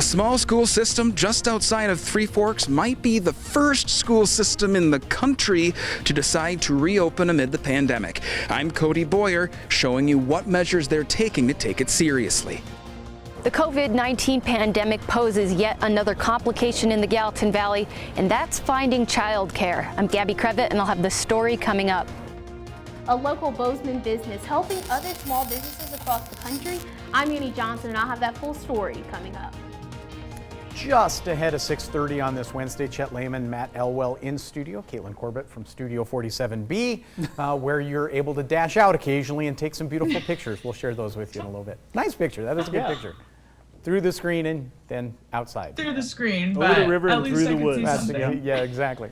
small school system just outside of Three Forks might be the first school system in the country to decide to reopen amid the pandemic. I'm Cody Boyer, showing you what measures they're taking to take it seriously. The COVID-19 pandemic poses yet another complication in the Gallatin Valley, and that's finding childcare. I'm Gabby Crevitt, and I'll have the story coming up. A local Bozeman business helping other small businesses across the country. I'm Annie Johnson, and I'll have that full story coming up. Just ahead of 6:30 on this Wednesday, Chet Lehman, Matt Elwell in studio, Caitlin Corbett from Studio 47B, where you're able to dash out occasionally and take some beautiful pictures. We'll share those with you in a little bit. Nice picture. That is a good picture. Through the screen and then outside. Through the screen, over the river and through the woods. Yeah, exactly.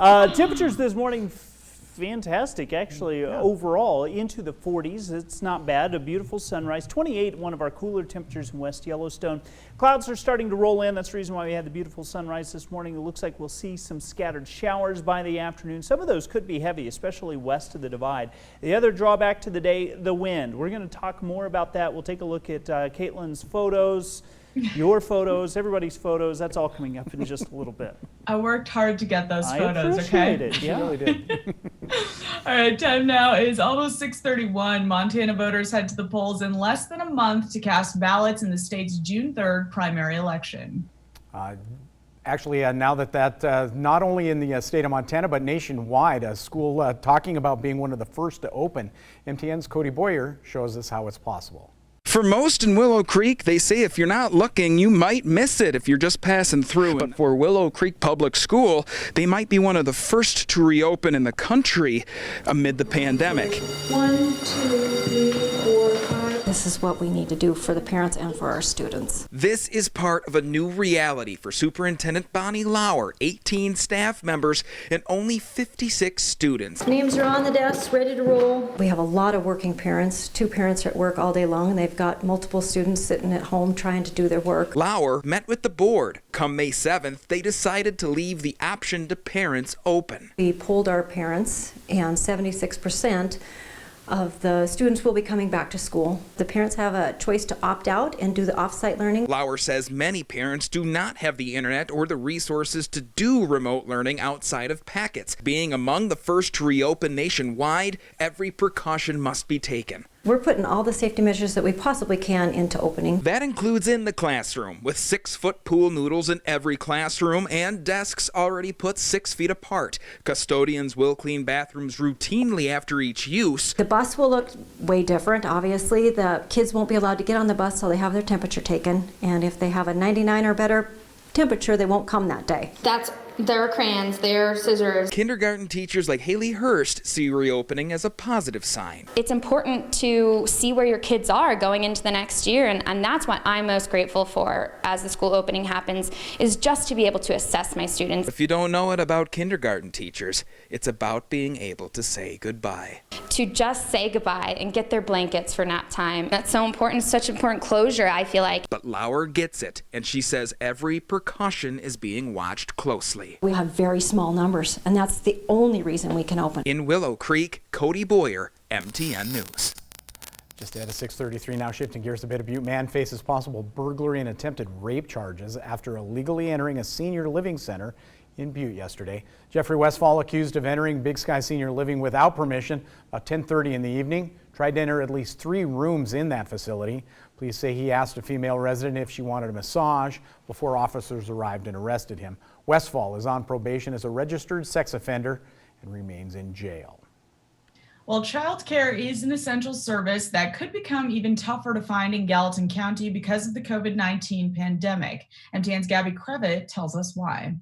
Temperatures this morning, fantastic actually. Overall into the 40s. It's not bad. A beautiful sunrise. 28, one of our cooler temperatures in West Yellowstone. Clouds are starting to roll in. That's the reason why we had the beautiful sunrise this morning. It looks like we'll see some scattered showers by the afternoon. Some of those could be heavy, especially west of the divide. The other drawback to the day, the wind. We're going to talk more about that. We'll take a look at Caitlin's photos, your photos, everybody's photos. That's all coming up in just a little bit. I worked hard to get those photos, okay? It. Yeah. You really did. All right, time now is almost 6:31. Montana voters head to the polls in less than a month to cast ballots in the state's June 3rd primary election. Actually, now that not only in the state of Montana, but nationwide, a school talking about being one of the first to open. MTN's Cody Boyer shows us how it's possible. For most in Willow Creek, they say if you're not looking, you might miss it if you're just passing through. But for Willow Creek Public School, they might be one of the first to reopen in the country amid the pandemic. 1, 2, 3, 4, 5. This is what we need to do for the parents and for our students. This is part of a new reality for Superintendent Bonnie Lauer, 18 staff members and only 56 students. Names are on the desks, ready to roll. We have a lot of working parents. 2 parents are at work all day long, and they've got multiple students sitting at home trying to do their work. Lauer met with the board. Come May 7th, they decided to leave the option to parents open. We polled our parents, and 76% of the students will be coming back to school. The parents have a choice to opt out and do the off-site learning. Lauer says many parents do not have the internet or the resources to do remote learning outside of packets. Being among the first to reopen nationwide, every precaution must be taken. We're putting all the safety measures that we possibly can into opening. That includes in the classroom, with 6-foot pool noodles in every classroom and desks already put 6 feet apart. Custodians will clean bathrooms routinely after each use. The bus will look way different, obviously. The kids won't be allowed to get on the bus till they have their temperature taken. And if they have a 99 or better temperature, they won't come that day. That's their crayons, their scissors. Kindergarten teachers like Haley Hurst see reopening as a positive sign. It's important to see where your kids are going into the next year, and that's what I'm most grateful for as the school opening happens, is just to be able to assess my students. If you don't know it about kindergarten teachers, it's about being able to say goodbye. To just say goodbye and get their blankets for nap time. That's so important, such important closure, I feel like. But Lauer gets it, and she says every precaution is being watched closely. We have very small numbers, and that's the only reason we can open. In Willow Creek, Cody Boyer, MTN News. Just ahead of 6:33 now, shifting gears a bit. A Butte man faces possible burglary and attempted rape charges after illegally entering a senior living center in Butte yesterday. Jeffrey Westfall, accused of entering Big Sky Senior Living without permission about 10:30 in the evening, tried to enter at least 3 rooms in that facility. Police say he asked a female resident if she wanted a massage before officers arrived and arrested him. Westfall is on probation as a registered sex offender and remains in jail. Well, childcare is an essential service that could become even tougher to find in Gallatin County because of the COVID-19 pandemic. MTN's Gabby Crevitt tells us why.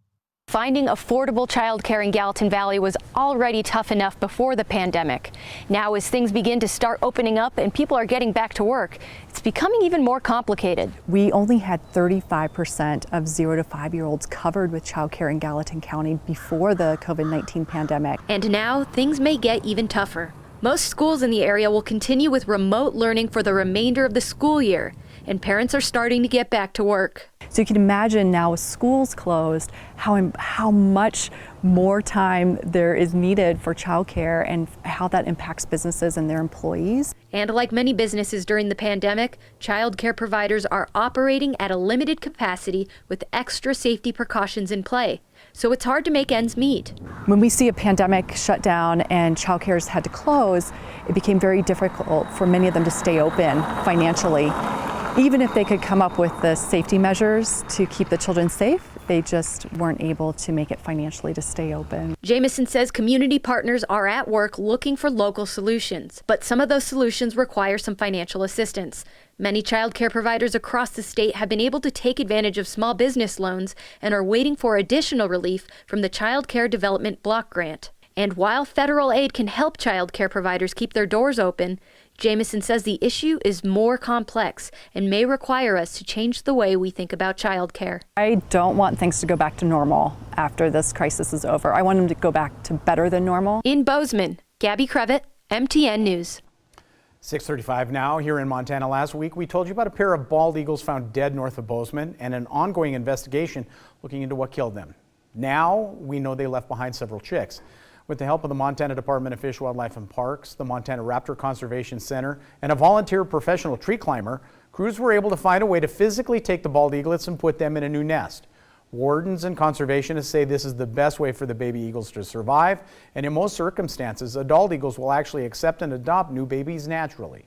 Finding affordable childcare in Gallatin Valley was already tough enough before the pandemic. Now, as things begin to start opening up and people are getting back to work, it's becoming even more complicated. We only had 35% of 0 to 5-year-olds covered with childcare in Gallatin County before the COVID-19 pandemic. And now things may get even tougher. Most schools in the area will continue with remote learning for the remainder of the school year, and parents are starting to get back to work. So you can imagine now with schools closed, how much more time there is needed for childcare and how that impacts businesses and their employees. And like many businesses during the pandemic, childcare providers are operating at a limited capacity with extra safety precautions in play. So it's hard to make ends meet. When we see a pandemic shut down and childcare's had to close, it became very difficult for many of them to stay open financially. Even if they could come up with the safety measures to keep the children safe, they just weren't able to make it financially to stay open. Jamison says community partners are at work looking for local solutions, but some of those solutions require some financial assistance. Many child care providers across the state have been able to take advantage of small business loans and are waiting for additional relief from the Child Care Development Block Grant. And while federal aid can help child care providers keep their doors open, Jamison says the issue is more complex and may require us to change the way we think about childcare. I don't want things to go back to normal after this crisis is over. I want them to go back to better than normal. In Bozeman, Gabby Crevitt, MTN News. 6:35 now. Here in Montana last week, we told you about a pair of bald eagles found dead north of Bozeman and an ongoing investigation looking into what killed them. Now we know they left behind several chicks. With the help of the Montana Department of Fish, Wildlife and Parks, the Montana Raptor Conservation Center, and a volunteer professional tree climber, crews were able to find a way to physically take the bald eaglets and put them in a new nest. Wardens and conservationists say this is the best way for the baby eagles to survive, and in most circumstances, adult eagles will actually accept and adopt new babies naturally.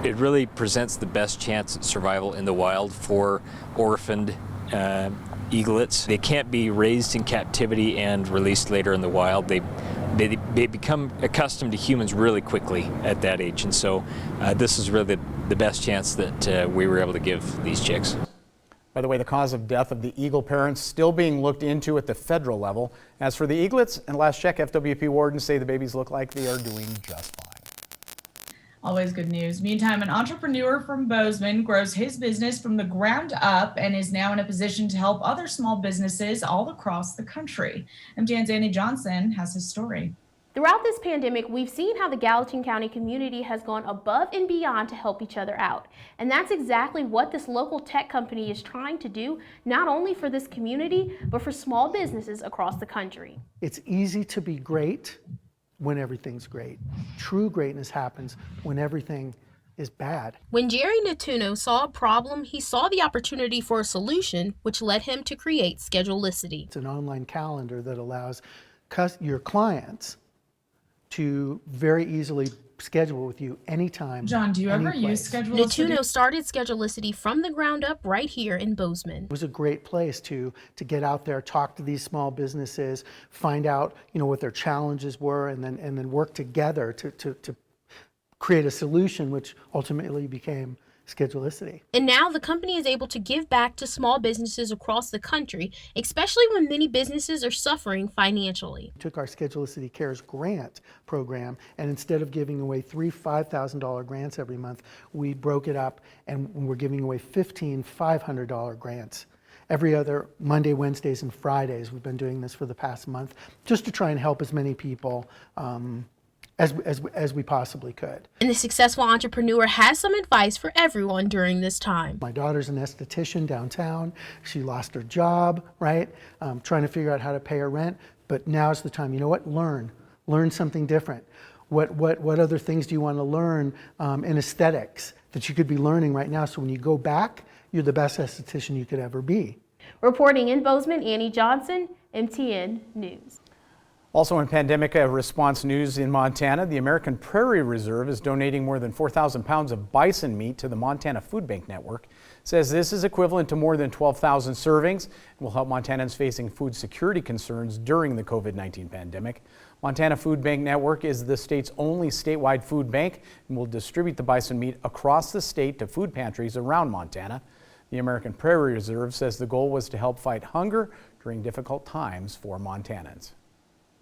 It really presents the best chance at survival in the wild for orphaned eaglets. They can't be raised in captivity and released later in the wild. They become accustomed to humans really quickly at that age, and so this is really the best chance that we were able to give these chicks. By the way, the cause of death of the eagle parents still being looked into at the federal level. As for the eaglets, and last check, FWP wardens say the babies look like they are doing just fine. Always good news. Meantime, an entrepreneur from Bozeman grows his business from the ground up and is now in a position to help other small businesses all across the country. MTN's Andy Johnson has his story. Throughout this pandemic, we've seen how the Gallatin County community has gone above and beyond to help each other out. And that's exactly what this local tech company is trying to do, not only for this community, but for small businesses across the country. It's easy to be great when everything's great. True greatness happens when everything is bad. When Jerry Natuno saw a problem, he saw the opportunity for a solution, which led him to create Schedulicity. It's an online calendar that allows your clients to very easily schedule with you anytime. John, do you ever use Schedulicity? Natuno started Schedulicity from the ground up right here in Bozeman. It was a great place to get out there, talk to these small businesses, find out what their challenges were, and then work together to create a solution, which ultimately became Schedulicity. And now the company is able to give back to small businesses across the country, especially when many businesses are suffering financially. We took our Schedulicity Cares grant program, and instead of giving away 3 $5,000 grants every month, we broke it up and we're giving away 15 $500 grants. Every other Monday, Wednesdays, and Fridays. We've been doing this for the past month just to try and help as many people as we possibly could. And the successful entrepreneur has some advice for everyone during this time. My daughter's an esthetician downtown. She lost her job, right? Trying to figure out how to pay her rent. But now's the time. You know what? Learn something different. What other things do you want to learn in aesthetics that you could be learning right now? So when you go back, you're the best esthetician you could ever be. Reporting in Bozeman, Annie Johnson, MTN News. Also in pandemic response news in Montana, the American Prairie Reserve is donating more than 4,000 pounds of bison meat to the Montana Food Bank Network. It says this is equivalent to more than 12,000 servings and will help Montanans facing food security concerns during the COVID-19 pandemic. Montana Food Bank Network is the state's only statewide food bank and will distribute the bison meat across the state to food pantries around Montana. The American Prairie Reserve says the goal was to help fight hunger during difficult times for Montanans.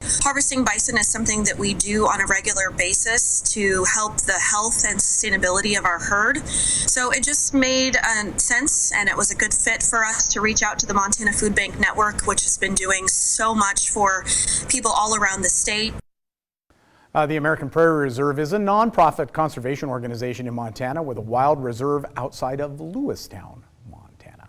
Harvesting bison is something that we do on a regular basis to help the health and sustainability of our herd. So it just made sense, and it was a good fit for us to reach out to the Montana Food Bank Network, which has been doing so much for people all around the state. The American Prairie Reserve is a nonprofit conservation organization in Montana with a wild reserve outside of Lewistown, Montana.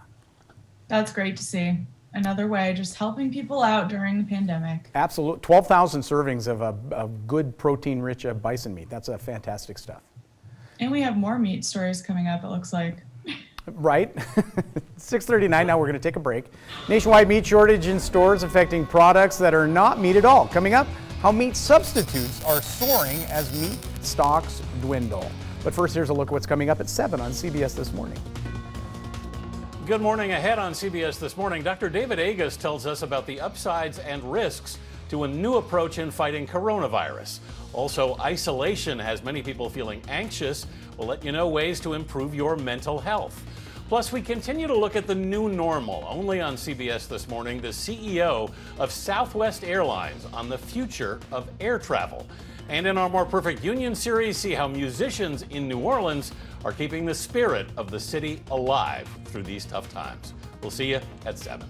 That's great to see. Another way, just helping people out during the pandemic. Absolutely. 12,000 servings of a good protein-rich bison meat. That's fantastic stuff. And we have more meat stories coming up, it looks like. Right? 6:39 now, we're going to take a break. Nationwide meat shortage in stores affecting products that are not meat at all. Coming up, how meat substitutes are soaring as meat stocks dwindle. But first, here's a look at what's coming up at 7 on CBS This Morning. Good morning. Ahead on CBS This Morning, Dr. David Agus tells us about the upsides and risks to a new approach in fighting coronavirus. Also, isolation has many people feeling anxious. We'll let you know ways to improve your mental health. Plus, we continue to look at the new normal. Only on CBS This Morning, the CEO of Southwest Airlines on the future of air travel. And in our More Perfect Union series, see how musicians in New Orleans are keeping the spirit of the city alive through these tough times. We'll see you at 7.